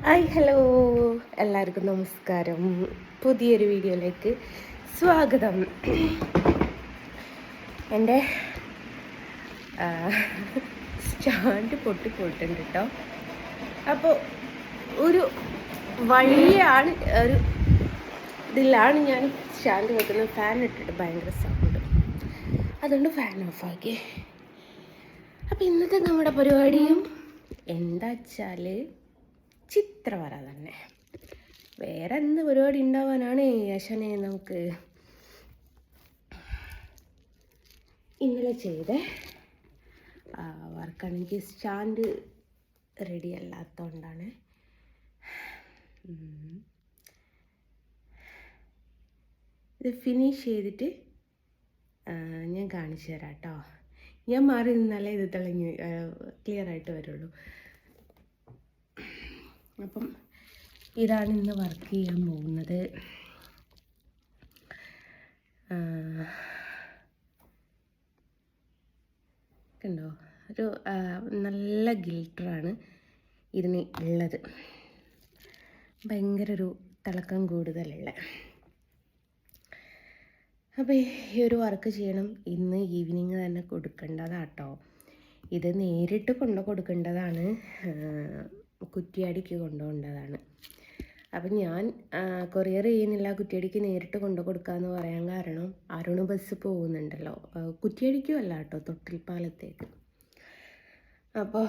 Hi hello, എല്ലാവർക്കും നമസ്കാരം. പുതിയൊരു വീഡിയോയിലേക്ക് സ്വാഗതം. എൻ്റെ സ്റ്റാൻഡ് പൊട്ടിപ്പോയിട്ടുണ്ട് കേട്ടോ. അപ്പോൾ ഒരു വഴിയാണ്, ഒരു ഇതിലാണ് ഞാൻ സ്റ്റാൻഡ് വെക്കുന്നത്. ഫാൻ ഇട്ടിട്ട് ഭയങ്കര സൗണ്ട്, അതുകൊണ്ട് ഫാൻ ഓഫാക്കി. അപ്പോൾ ഇന്നത്തെ നമ്മുടെ പരിപാടിയും എന്താ വെച്ചാൽ ചിത്രവര തന്നെ. വേറെ എന്ത് പരിപാടി ഉണ്ടാവാനാണ് യശനെ നമുക്ക്. ഇന്നലെ ചെയ്ത വർക്കാണെങ്കിൽ സ്റ്റാൻഡ് റെഡി അല്ലാത്തതുകൊണ്ടാണ്. ഇത് ഫിനിഷ് ചെയ്തിട്ട് ഞാൻ കാണിച്ചു തരാം കേട്ടോ. ഞാൻ മാറി നിന്നാലേ ഇത് തെളിഞ്ഞ് ക്ലിയറായിട്ട് വരുള്ളൂ. അപ്പം ഇതാണ് ഇന്ന് വർക്ക് ചെയ്യാൻ പോകുന്നത്. കണ്ടോ, ഒരു നല്ല ഗിൽറ്ററാണ് ഇതിന് ഉള്ളത്. ഭയങ്കര ഒരു തിളക്കം കൂടുതലുള്ള. അപ്പോൾ ഈ ഒരു വർക്ക് ചെയ്യണം. ഇന്ന് ഈവനിങ് തന്നെ കൊടുക്കേണ്ടതാട്ടോ. ഇത് നേരിട്ട് കൊടുക്കേണ്ടതാണ്, കുറ്റിയാടിക്ക് കൊണ്ടുപോകേണ്ടതാണ്. അപ്പം ഞാൻ കൊറിയർ ചെയ്യുന്നില്ല, കുറ്റിയാടിക്ക് നേരിട്ട് കൊടുക്കാമെന്ന് പറയാൻ കാരണം അരുണ് ബസ് പോകുന്നുണ്ടല്ലോ, കുറ്റിയാടിക്കും അല്ല കേട്ടോ, തൊട്ടിൽപ്പാലത്തേക്ക്. അപ്പോൾ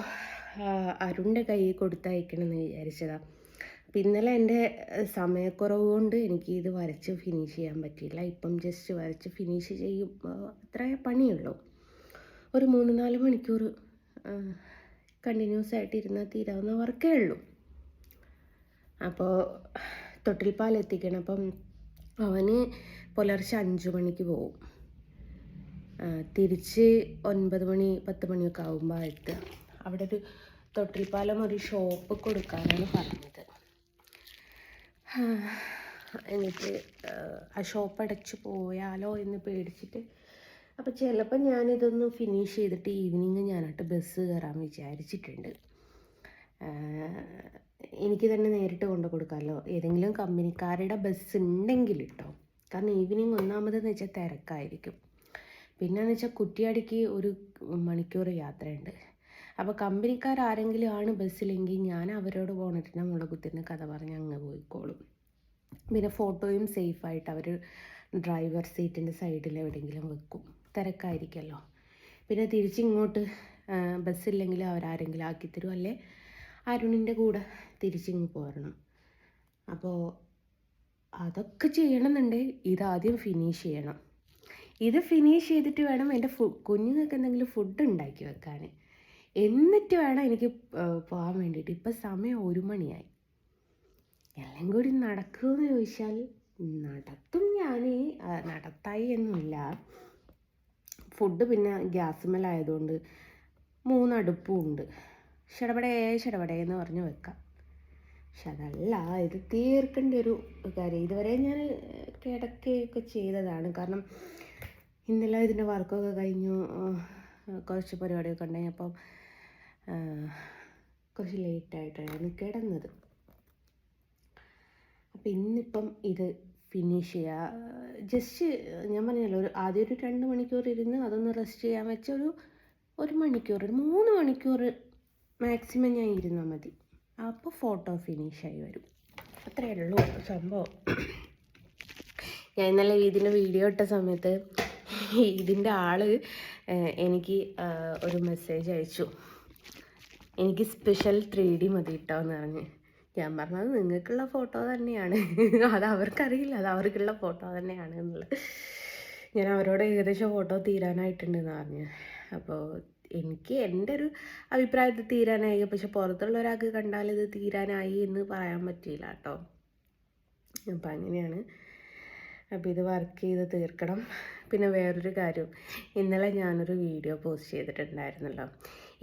അരുണിൻ്റെ കയ്യിൽ കൊടുത്തയക്കണമെന്ന് വിചാരിച്ചതാണ്. അപ്പം ഇന്നലെ എൻ്റെ സമയക്കുറവ് കൊണ്ട് എനിക്ക് ഇത് വരച്ച് ഫിനിഷ് ചെയ്യാൻ പറ്റിയില്ല. ഇപ്പം ജസ്റ്റ് വരച്ച് ഫിനിഷ് ചെയ്യും, അത്രേ പണിയുള്ളൂ. ഒരു 3-4 മണിക്കൂർ കണ്ടിന്യൂസ് ആയിട്ട് ഇരുന്നാൽ തീരാവുന്ന വർക്കേ ഉള്ളൂ. അപ്പോൾ തൊട്ടിൽപ്പാൽ എത്തിക്കണം. അപ്പം അവന് പുലർച്ചെ 5 മണിക്ക് പോവും, തിരിച്ച് 9 മണി 10 മണിയൊക്കെ ആകുമ്പോൾ എത്തുക. അവിടെ ഒരു തൊട്ടിൽപ്പാലം ഒരു ഷോപ്പ് കൊടുക്കാനാണ് പറഞ്ഞത്. എന്നിട്ട് ആ ഷോപ്പ് അടച്ച് പോയാലോ എന്ന് പേടിച്ചിട്ട്, അപ്പോൾ ചിലപ്പോൾ ഞാനിതൊന്ന് ഫിനിഷ് ചെയ്തിട്ട് ഈവനിങ് ഞാനായിട്ട് ബസ് കയറാൻ വിചാരിച്ചിട്ടുണ്ട്. എനിക്ക് തന്നെ നേരിട്ട് കൊടുക്കാമല്ലോ. ഏതെങ്കിലും കമ്പനിക്കാരുടെ ബസ് ഉണ്ടെങ്കിൽ കേട്ടോ. കാരണം ഈവനിങ് ഒന്നാമതെന്ന് വെച്ചാൽ തിരക്കായിരിക്കും. പിന്നെയെന്ന് വെച്ചാൽ കുറ്റിയാടിക്ക് 1 മണിക്കൂർ യാത്രയുണ്ട്. അപ്പോൾ കമ്പനിക്കാരെങ്കിലും ആണ് ബസ്സിലെങ്കിൽ ഞാൻ അവരോട് പോന്നിട്ട് നമ്മളെ കുത്തിന്ന് കഥ പറഞ്ഞ് അങ്ങ് പോയിക്കോളും. പിന്നെ ഫോട്ടോയും സേഫായിട്ട് അവർ ഡ്രൈവർ സീറ്റിൻ്റെ സൈഡിൽ എവിടെയെങ്കിലും വെക്കും, തിരക്കായിരിക്കുമല്ലോ. പിന്നെ തിരിച്ചിങ്ങോട്ട് ബസ്സില്ലെങ്കിൽ അവരാരെങ്കിലും ആക്കിത്തരും, അല്ലേ അരുണിൻ്റെ കൂടെ തിരിച്ചിങ്ങ് പോരണം. അപ്പോൾ അതൊക്കെ ചെയ്യണമെന്നുണ്ടെങ്കിൽ ഇതാദ്യം ഫിനിഷ് ചെയ്യണം. ഇത് ഫിനിഷ് ചെയ്തിട്ട് വേണം എൻ്റെ കുഞ്ഞുങ്ങൾക്ക് എന്തെങ്കിലും ഫുഡ് ഉണ്ടാക്കി വെക്കാൻ. എന്നിട്ട് വേണം എനിക്ക് പോകാൻ വേണ്ടിയിട്ട്. ഇപ്പം സമയം 1 മണിയായി. എല്ലാം കൂടി നടക്കുമെന്ന് ചോദിച്ചാൽ നടത്തും. ഞാൻ നടത്തായി ഒന്നുമില്ല. ഫുഡ് പിന്നെ ഗ്യാസുമേലായതുകൊണ്ട് 3 അടുപ്പും ഉണ്ട്. ഷടപടേ എന്ന് പറഞ്ഞ് വെക്കാം. പക്ഷെ അതല്ല, ഇത് തീർക്കേണ്ട ഒരു കാര്യം. ഇതുവരെ ഞാൻ കിടക്കുകയൊക്കെ ചെയ്തതാണ്. കാരണം ഇന്നലെ ഇതിൻ്റെ വർക്കൊക്കെ കഴിഞ്ഞു, കുറച്ച് പരിപാടിയൊക്കെ ഉണ്ടായി. അപ്പം കുറച്ച് ലേറ്റായിട്ടാണ് കിടന്നത്. അപ്പം ഇന്നിപ്പം ഇത് ഫിനിഷ് ചെയ്യുക. ജസ്റ്റ് ഞാൻ പറഞ്ഞല്ലോ, ആദ്യം ഒരു 2 മണിക്കൂർ ഇരുന്ന് അതൊന്ന് റെസ്റ്റ് ചെയ്യാൻ വെച്ച ഒരു മണിക്കൂർ, 3 മണിക്കൂർ മാക്സിമം ഞാൻ ഇരുന്നാൽ മതി. അപ്പോൾ ഫോട്ടോ ഫിനിഷായി വരും. അത്രയേ ഉള്ളൂ സംഭവം. ഞാൻ ഇന്നലെ ഇതിൻ്റെ വീഡിയോ ഇട്ട സമയത്ത് ഇതിൻ്റെ ആൾ എനിക്ക് ഒരു മെസ്സേജ് അയച്ചു, എനിക്ക് സ്പെഷ്യൽ 3D മതി കേട്ടോ എന്ന് പറഞ്ഞ്. ഞാൻ പറഞ്ഞത് നിങ്ങൾക്കുള്ള ഫോട്ടോ തന്നെയാണ്, അത് അവർക്കറിയില്ല, അത് അവർക്കുള്ള ഫോട്ടോ തന്നെയാണ് എന്നുള്ളത്. ഞാൻ അവരോട് ഏകദേശം ഫോട്ടോ തീരാനായിട്ടുണ്ടെന്ന് പറഞ്ഞു. അപ്പോൾ എനിക്ക് എൻ്റെ ഒരു അഭിപ്രായത്തിൽ തീരാനായി. പക്ഷെ പുറത്തുള്ള ഒരാൾക്ക് കണ്ടാൽ ഇത് തീരാനായി എന്ന് പറയാൻ പറ്റിയില്ല കേട്ടോ. അപ്പം അങ്ങനെയാണ്. അപ്പോൾ ഇത് വർക്ക് ചെയ്ത് തീർക്കണം. പിന്നെ വേറൊരു കാര്യം, ഇന്നലെ ഞാനൊരു വീഡിയോ പോസ്റ്റ് ചെയ്തിട്ടുണ്ടായിരുന്നല്ലോ.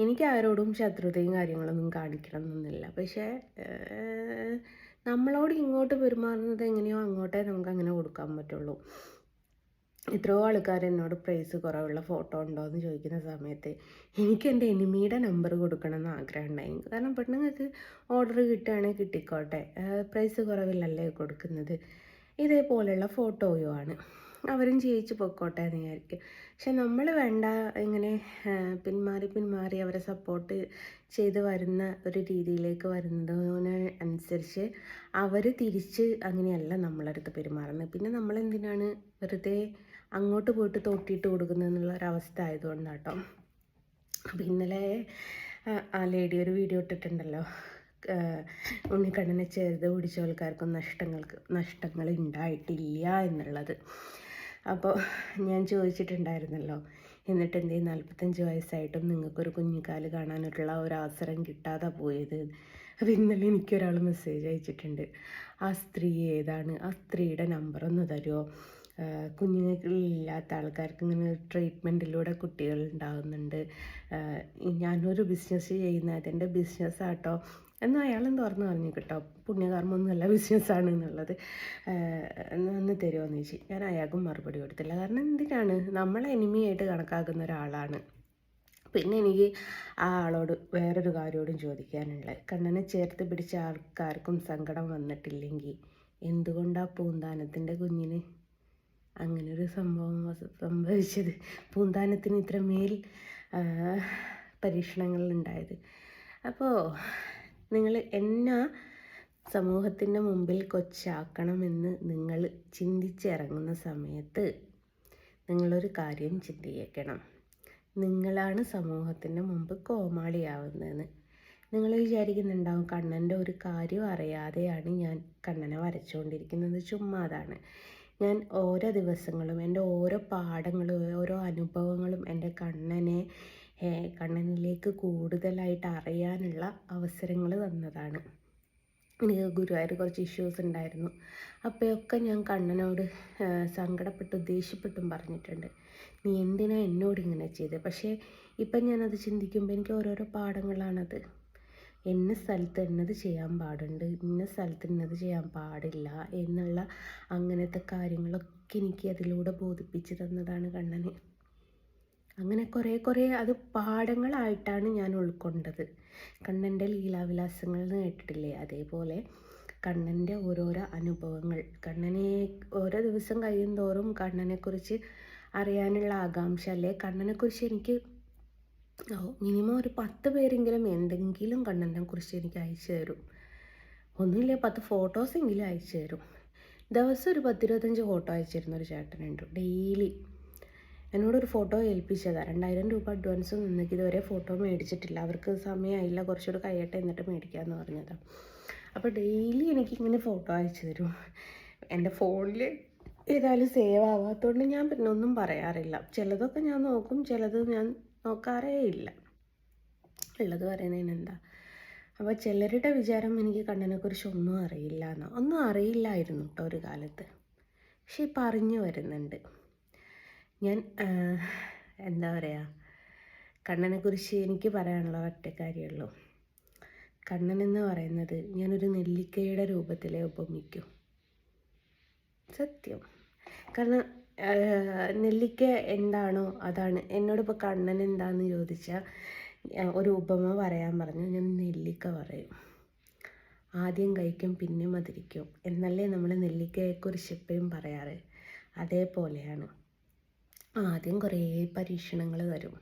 എനിക്ക് ആരോടും ശത്രുതയും കാര്യങ്ങളൊന്നും കാണിക്കണം എന്നൊന്നുമില്ല. പക്ഷേ നമ്മളോട് ഇങ്ങോട്ട് പെരുമാറുന്നത് എങ്ങനെയോ അങ്ങോട്ടേ നമുക്ക് അങ്ങനെ കൊടുക്കാൻ പറ്റുള്ളൂ. എത്രയോ ആൾക്കാർ എന്നോട് പ്രൈസ് കുറവുള്ള ഫോട്ടോ ഉണ്ടോ എന്ന് ചോദിക്കുന്ന സമയത്ത് എനിക്ക് എൻ്റെ എനിമിയുടെ നമ്പർ കൊടുക്കണം എന്ന് ആഗ്രഹം ഉണ്ടായി. കാരണം പെണ്ണുങ്ങൾക്ക് ഓർഡർ കിട്ടുകയാണെങ്കിൽ കിട്ടിക്കോട്ടെ, പ്രൈസ് കുറവില്ലല്ലേ കൊടുക്കുന്നത്, ഇതേപോലെയുള്ള ഫോട്ടോയുമാണ്, അവരും ജയിച്ച് പൊക്കോട്ടെ എന്ന് വിചാരിക്കും. പക്ഷെ നമ്മൾ വേണ്ട, ഇങ്ങനെ പിന്മാറി അവരെ സപ്പോർട്ട് ചെയ്ത് വരുന്ന ഒരു രീതിയിലേക്ക് വരുന്നതിന് അനുസരിച്ച് അവർ തിരിച്ച് അങ്ങനെയല്ല നമ്മളടുത്ത് പെരുമാറുന്നത്. പിന്നെ നമ്മളെന്തിനാണ് വെറുതെ അങ്ങോട്ട് പോയിട്ട് തോട്ടിയിട്ട് കൊടുക്കുന്നത് എന്നുള്ളൊരവസ്ഥ ആയതുകൊണ്ടാണ് കേട്ടോ. അപ്പോൾ ഇന്നലെ ആ ലേഡി ഒരു വീഡിയോ ഇട്ടിട്ടുണ്ടല്ലോ, ഉണ്ണിക്കണ്ണനെ ചേർത്ത് പിടിച്ച ആൾക്കാർക്കും നഷ്ടങ്ങൾ ഉണ്ടായിട്ടില്ല എന്നുള്ളത്. അപ്പോൾ ഞാൻ ചോദിച്ചിട്ടുണ്ടായിരുന്നല്ലോ, എന്നിട്ട് എന്തേ 45 വയസ്സായിട്ടും നിങ്ങൾക്കൊരു കുഞ്ഞിക്കാല് കാണാനുള്ള ഒരു അവസരം കിട്ടാതെ പോയത്. അപ്പോൾ ഇന്നലെ എനിക്കൊരാൾ മെസ്സേജ് അയച്ചിട്ടുണ്ട്, ആ സ്ത്രീ ഏതാണ്, ആ സ്ത്രീയുടെ നമ്പറൊന്ന് തരുമോ, കുഞ്ഞുങ്ങളില്ലാത്ത ആൾക്കാർക്ക് ഇങ്ങനെ ട്രീറ്റ്മെൻറ്റിലൂടെ കുട്ടികൾ ഉണ്ടാകുന്നുണ്ട്, ഞാനൊരു ബിസിനസ് ചെയ്യുന്ന അതെൻ്റെ ബിസിനസ്സാട്ടോ എന്ന് അയാളും തുറന്ന് പറഞ്ഞു കേട്ടോ. പുണ്യകർമ്മമൊന്നുമല്ല, ബിസിനസ്സാണ് എന്നുള്ളത്. ഒന്ന് തരുമോയെന്ന് ചോദിച്ചു. ഞാൻ അയാൾക്കും മറുപടി കൊടുത്തില്ല. കാരണം എന്തിനാണ്, നമ്മളെ എനിമിയായിട്ട് കണക്കാക്കുന്ന ഒരാളാണ്. പിന്നെ എനിക്ക് ആ ആളോട് വേറൊരു കാര്യത്തോടും ചോദിക്കാനുള്ളത്, കണ്ണനെ ചേർത്ത് പിടിച്ച ആൾക്കാർക്കും സങ്കടം വന്നിട്ടില്ലെങ്കിൽ എന്തുകൊണ്ടാണ് പൂന്താനത്തിൻ്റെ കുഞ്ഞിന് അങ്ങനൊരു സംഭവം സംഭവിച്ചത്, പൂന്താനത്തിന് ഇത്രമേൽ പരീക്ഷണങ്ങളുണ്ടായത്. അപ്പോൾ നിങ്ങൾ എന്നാ സമൂഹത്തിൻ്റെ മുമ്പിൽ കൊച്ചാക്കണമെന്ന് നിങ്ങൾ ചിന്തിച്ചിറങ്ങുന്ന സമയത്ത് നിങ്ങളൊരു കാര്യം ചിന്തിക്കണം, നിങ്ങളാണ് സമൂഹത്തിൻ്റെ മുമ്പ് കോമാളിയാവുന്നതെന്ന്. നിങ്ങൾ വിചാരിക്കുന്നുണ്ടാവും കണ്ണൻ്റെ ഒരു കാര്യം അറിയാതെയാണ് ഞാൻ കണ്ണനെ വരച്ചുകൊണ്ടിരിക്കുന്നത്, ചുമ്മാതാണ്. ഞാൻ ഓരോ ദിവസങ്ങളും എൻ്റെ ഓരോ പാഠങ്ങളും ഓരോ അനുഭവങ്ങളും എൻ്റെ കണ്ണനിലേക്ക് കൂടുതലായിട്ട് അറിയാനുള്ള അവസരങ്ങൾ തന്നതാണ്. എനിക്ക് ഗുരുവായൂർ കുറച്ച് ഇഷ്യൂസ് ഉണ്ടായിരുന്നു. അപ്പോഴൊക്കെ ഞാൻ കണ്ണനോട് സങ്കടപ്പെട്ടും ദേഷ്യപ്പെട്ടും പറഞ്ഞിട്ടുണ്ട്, നീ എന്തിനാ എന്നോട് ഇങ്ങനെ ചെയ്തത്. പക്ഷേ ഇപ്പം ഞാനത് ചിന്തിക്കുമ്പോൾ എനിക്ക് ഓരോരോ പാഠങ്ങളാണത്. ഇന്ന സ്ഥലത്ത് ഇന്നത് ചെയ്യാൻ പാടുണ്ട്, ഇന്ന സ്ഥലത്ത് ഇന്നത് ചെയ്യാൻ പാടില്ല എന്നുള്ള അങ്ങനത്തെ കാര്യങ്ങളൊക്കെ എനിക്ക് അതിലൂടെ ബോധിപ്പിച്ച് തന്നതാണ് കണ്ണന്. അങ്ങനെ കുറേ അത് പാഠങ്ങളായിട്ടാണ് ഞാൻ ഉൾക്കൊണ്ടത്. കണ്ണൻ്റെ ലീലാവിലാസങ്ങൾ എന്ന് കേട്ടിട്ടില്ലേ, അതേപോലെ കണ്ണൻ്റെ ഓരോരോ അനുഭവങ്ങൾ, കണ്ണനെ ഓരോ ദിവസം കഴിയും തോറും കണ്ണനെക്കുറിച്ച് അറിയാനുള്ള ആകാംക്ഷ, അല്ലേ കണ്ണനെക്കുറിച്ച് എനിക്ക് മിനിമം ഒരു 10 പേരെങ്കിലും എന്തെങ്കിലും കണ്ണനെ കുറിച്ച് എനിക്ക് അയച്ചു തരും. ഒന്നുമില്ല 10 ഫോട്ടോസെങ്കിലും അയച്ചു തരും. ദിവസം ഒരു 10-25 ഫോട്ടോ അയച്ചിരുന്ന ഒരു ചേട്ടനുണ്ട്. ഡെയിലി എന്നോടൊരു ഫോട്ടോ ഏൽപ്പിച്ചതാണ്. 2000 രൂപ അഡ്വാൻസ് നിന്നേക്ക് ഇതുവരെ ഫോട്ടോ മേടിച്ചിട്ടില്ല. അവർക്ക് സമയമായില്ല, കുറച്ചുകൂടെ കഴിയട്ടെ എന്നിട്ട് മേടിക്കാമെന്ന് പറഞ്ഞതാണ്. അപ്പോൾ ഡെയിലി എനിക്കിങ്ങനെ ഫോട്ടോ അയച്ചു തരും. എൻ്റെ ഫോണിൽ ഏതായാലും സേവ് ആവാത്തതുകൊണ്ട് ഞാൻ പിന്നെ ഒന്നും പറയാറില്ല. ചിലതൊക്കെ ഞാൻ നോക്കും, ചിലത് ഞാൻ നോക്കാറേ ഇല്ല. ഉള്ളത് പറയുന്നതിനെന്താ. അപ്പോൾ ചിലരുടെ വിചാരം എനിക്ക് കണ്ണനെക്കുറിച്ച് ഒന്നും അറിയില്ല എന്നാണ്. ഒന്നും അറിയില്ലായിരുന്നു കേട്ടോ ഒരു കാലത്ത്. പക്ഷെ ഇപ്പം അറിഞ്ഞു വരുന്നുണ്ട്. ഞാൻ എന്താ പറയുക, കണ്ണനെക്കുറിച്ച് എനിക്ക് പറയാനുള്ള ഒറ്റ കാര്യമുള്ളൂ. കണ്ണനെന്ന് പറയുന്നത് ഞാനൊരു നെല്ലിക്കയുടെ രൂപത്തിലേ ഉപമിക്കും, സത്യം. കാരണം നെല്ലിക്ക എന്താണോ അതാണ്. എന്നോടിപ്പോൾ കണ്ണൻ എന്താണെന്ന് ചോദിച്ചാൽ ഒരു ഉപമ പറയാൻ പറഞ്ഞു, ഞാൻ നെല്ലിക്ക പറയും. ആദ്യം കഴിക്കും പിന്നെ മധുരിക്കും എന്നല്ലേ നമ്മൾ നെല്ലിക്കയെക്കുറിച്ച് എപ്പോഴും പറയാറ്. അതേപോലെയാണ്. ആദ്യം കുറേ പരീക്ഷണങ്ങൾ തരും,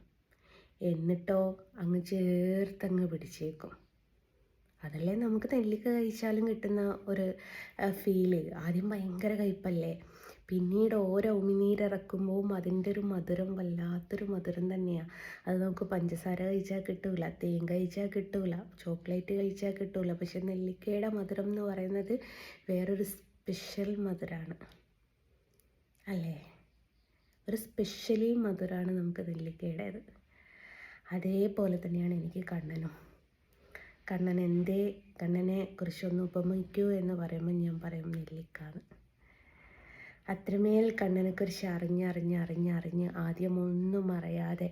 എന്നിട്ടോ അങ്ങ് ചേർത്തങ്ങ് പിടിച്ചേക്കും. അതല്ലേ നമുക്ക് നെല്ലിക്ക കഴിച്ചാലും കിട്ടുന്ന ഒരു ഫീല്. ആദ്യം ഭയങ്കര കയ്പ്പല്ലേ, പിന്നീട് ഓരോ ഉമിനീരിറക്കുമ്പോൾ അതിൻ്റെ ഒരു മധുരം വല്ലാത്തൊരു മധുരം തന്നെയാണ്. അത് നമുക്ക് പഞ്ചസാര കഴിച്ചാൽ കിട്ടൂല, തേൻ കഴിച്ചാൽ കിട്ടൂല, ചോക്ലേറ്റ് കഴിച്ചാൽ കിട്ടൂല. പക്ഷെ നെല്ലിക്കയുടെ മധുരം എന്ന് പറയുന്നത് വേറൊരു സ്പെഷ്യൽ മധുരമാണ് അല്ലേ, ഒരു സ്പെഷ്യലി മധുരമാണ് നമുക്ക് നെല്ലിക്കയുടേത്. അതേപോലെ തന്നെയാണ് എനിക്ക് കണ്ണനും. കണ്ണനെ കുറിച്ചൊന്ന് ഉപമിക്കൂ എന്ന് പറയുമ്പോൾ ഞാൻ പറയും നെല്ലിക്കാന്ന്. അത്രമേൽ കണ്ണനെക്കുറിച്ച് അറിഞ്ഞ് ആദ്യം ഒന്നും അറിയാതെ,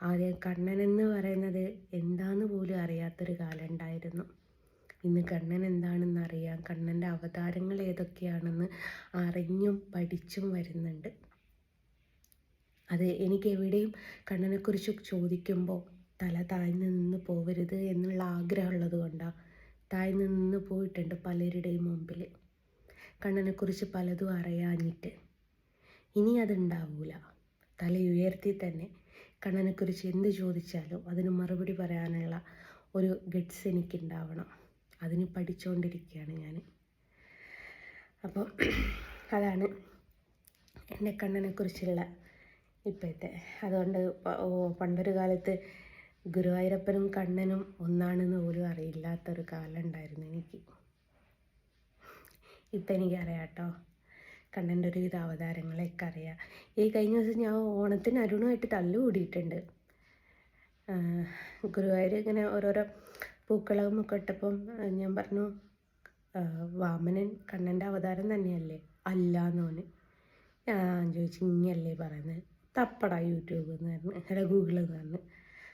ആദ്യം കണ്ണനെന്ന് പറയുന്നത് എന്താന്ന് പോലും അറിയാത്തൊരു കാലം ഉണ്ടായിരുന്നു. ഇന്ന് കണ്ണൻ എന്താണെന്ന് അറിയാം, കണ്ണൻ്റെ അവതാരങ്ങൾ ഏതൊക്കെയാണെന്ന് അറിഞ്ഞും പഠിച്ചും വരുന്നുണ്ട്. അത് എനിക്ക് എവിടെയും കണ്ണനെക്കുറിച്ച് ചോദിക്കുമ്പോൾ തല താഴ്ന്നു നിന്ന് പോവരുത് എന്നുള്ള ആഗ്രഹമുള്ളത് കൊണ്ടാണ് താഴ്ന്നു നിന്ന് പോയിട്ടുണ്ട് പലരുടെയും മുമ്പിൽ. കണ്ണനെക്കുറിച്ച് പലതും അറിയാഞ്ഞിട്ട്. ഇനി അതുണ്ടാവില്ല. തല ഉയർത്തി തന്നെ കണ്ണനെക്കുറിച്ച് എന്ത് ചോദിച്ചാലും അതിന് മറുപടി പറയാനുള്ള ഒരു ഗട്ട്സ് എനിക്കുണ്ടാവണം. അതിന് പഠിച്ചുകൊണ്ടിരിക്കുകയാണ് ഞാൻ. അപ്പോൾ അതാണ് എൻ്റെ കണ്ണനെക്കുറിച്ചുള്ള ഇപ്പോഴത്തെ. അതുകൊണ്ട് പണ്ടൊരു കാലത്ത് ഗുരുവായൂരപ്പനും കണ്ണനും ഒന്നാണെന്ന് പോലും അറിയില്ലാത്തൊരു കാലം ഉണ്ടായിരുന്നു എനിക്ക്. ഇപ്പം എനിക്കറിയാം കേട്ടോ, കണ്ണൻ്റെ ഒരുവിധ അവതാരങ്ങളെയൊക്കെ അറിയാം. ഈ കഴിഞ്ഞ ദിവസം ഞാൻ ഓണത്തിന് അരുണുമായിട്ട് തല്ലുകൂടിയിട്ടുണ്ട്. ഗുരുവായൂർ ഇങ്ങനെ ഓരോരോ പൂക്കളമൊക്കെ ഇട്ടപ്പം ഞാൻ പറഞ്ഞു, വാമനൻ കണ്ണൻ്റെ അവതാരം തന്നെയല്ലേ? അല്ല എന്നോന്. ഞാൻ ചോദിച്ചു, ഇങ്ങല്ലേ പറയുന്നത്? തപ്പടാ യൂട്യൂബ് എന്ന് പറഞ്ഞു, അല്ല ഗൂഗിളിൽ എന്ന് പറഞ്ഞു.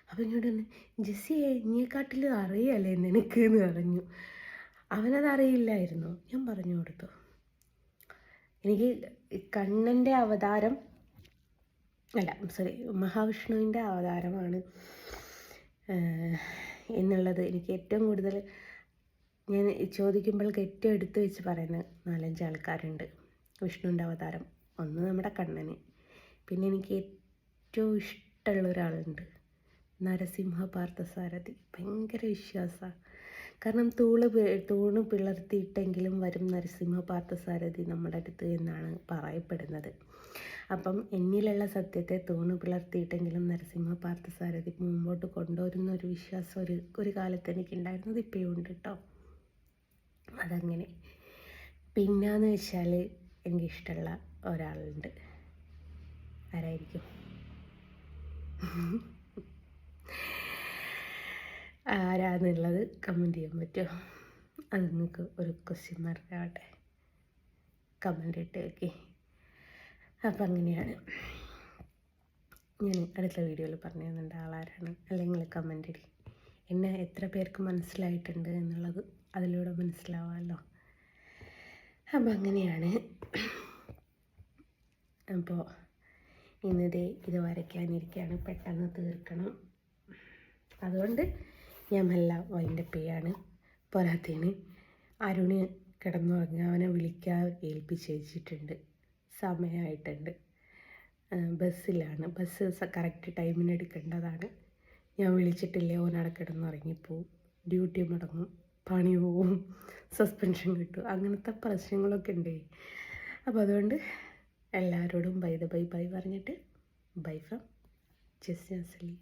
അപ്പം എന്നോട് പറഞ്ഞു, ജെസ്സിയെ ഇങ്ങേക്കാട്ടിൽ അറിയാല്ലേ നിനക്ക് എന്ന് പറഞ്ഞു. അവനത് അറിയില്ലായിരുന്നു. ഞാൻ പറഞ്ഞു കൊടുത്തു. എനിക്ക് കണ്ണൻ്റെ അവതാരം മഹാവിഷ്ണുവിൻ്റെ അവതാരമാണ് എന്നുള്ളത് എനിക്ക് ഏറ്റവും കൂടുതൽ ഞാൻ ചോദിക്കുമ്പോഴേക്ക് ഏറ്റവും എടുത്തു വെച്ച് പറയുന്ന 4-5 ആൾക്കാരുണ്ട്. വിഷ്ണുവിൻ്റെ അവതാരം ഒന്ന് നമ്മുടെ കണ്ണന്, പിന്നെ എനിക്ക് ഏറ്റവും ഇഷ്ടമുള്ള ഒരാളുണ്ട് നരസിംഹ പാർത്ഥസാരഥി. ഭയങ്കര വിശ്വാസമാണ്. കാരണം തൂണ് പിളർത്തിയിട്ടെങ്കിലും വരും നരസിംഹ പാർത്ഥസാരഥി നമ്മുടെ അടുത്ത് എന്നാണ് പറയപ്പെടുന്നത്. അപ്പം എന്നിലുള്ള സത്യത്തെ തൂണ് പിളർത്തിയിട്ടെങ്കിലും നരസിംഹ പാർത്ഥസാരഥി മുമ്പോട്ട് കൊണ്ടുവരുന്ന ഒരു വിശ്വാസം ഒരു കാലത്ത് എനിക്കുണ്ടായിരുന്നത് ഇപ്പോഴും ഉണ്ട് കേട്ടോ. അതങ്ങനെ. പിന്നെയെന്ന് വെച്ചാൽ എനിക്കിഷ്ടമുള്ള ഒരാളുണ്ട്. ആരായിരിക്കും? ആരാന്നുള്ളത് കമൻറ്റ് ചെയ്യാൻ പറ്റുമോ? അത് നിങ്ങൾക്ക് ഒരു ക്വസ്റ്റ്യൻ മാർക്ക് ആവട്ടെ, കമൻറ്റ് ഇട്ട് വയ്ക്കേ. അപ്പം അങ്ങനെയാണ്. ഞാൻ അടുത്ത വീഡിയോയിൽ പറഞ്ഞു തരുന്നുണ്ട് ആളാരാണ്, അല്ലെങ്കിൽ കമൻറ്റ് ഇടി. എന്നെ എത്ര പേർക്ക് മനസ്സിലായിട്ടുണ്ട് എന്നുള്ളത് അതിലൂടെ മനസ്സിലാവാമല്ലോ. അപ്പം അങ്ങനെയാണ്. അപ്പോൾ ഇത് വരയ്ക്കാനിരിക്കുകയാണ്, പെട്ടെന്ന് തീർക്കണം. അതുകൊണ്ട് ഞാൻ മെല്ലെ വൈൻഡപ്പ് ചെയ്യാണ്. പോരാത്തതിന് അരുണ് കിടന്നുറങ്ങി, അവനെ വിളിക്കാൻ ഏൽപ്പിച്ച് വെച്ചിട്ടുണ്ട്. സമയമായിട്ടുണ്ട്. ബസ്സിലാണ്. ബസ് കറക്റ്റ് ടൈമിന് എടുക്കേണ്ടതാണ്. ഞാൻ വിളിച്ചിട്ടില്ലേ ഓനവിടെ കിടന്നുറങ്ങിപ്പോവും, ഡ്യൂട്ടി മുടങ്ങും, പണി പോവും, സസ്പെൻഷൻ കിട്ടും, അങ്ങനത്തെ പ്രശ്നങ്ങളൊക്കെ ഉണ്ട്. അപ്പോൾ അതുകൊണ്ട് എല്ലാവരോടും ബൈ പറഞ്ഞിട്ട് ബൈ ഫ്രം ജെസ്സി നസ്ലി.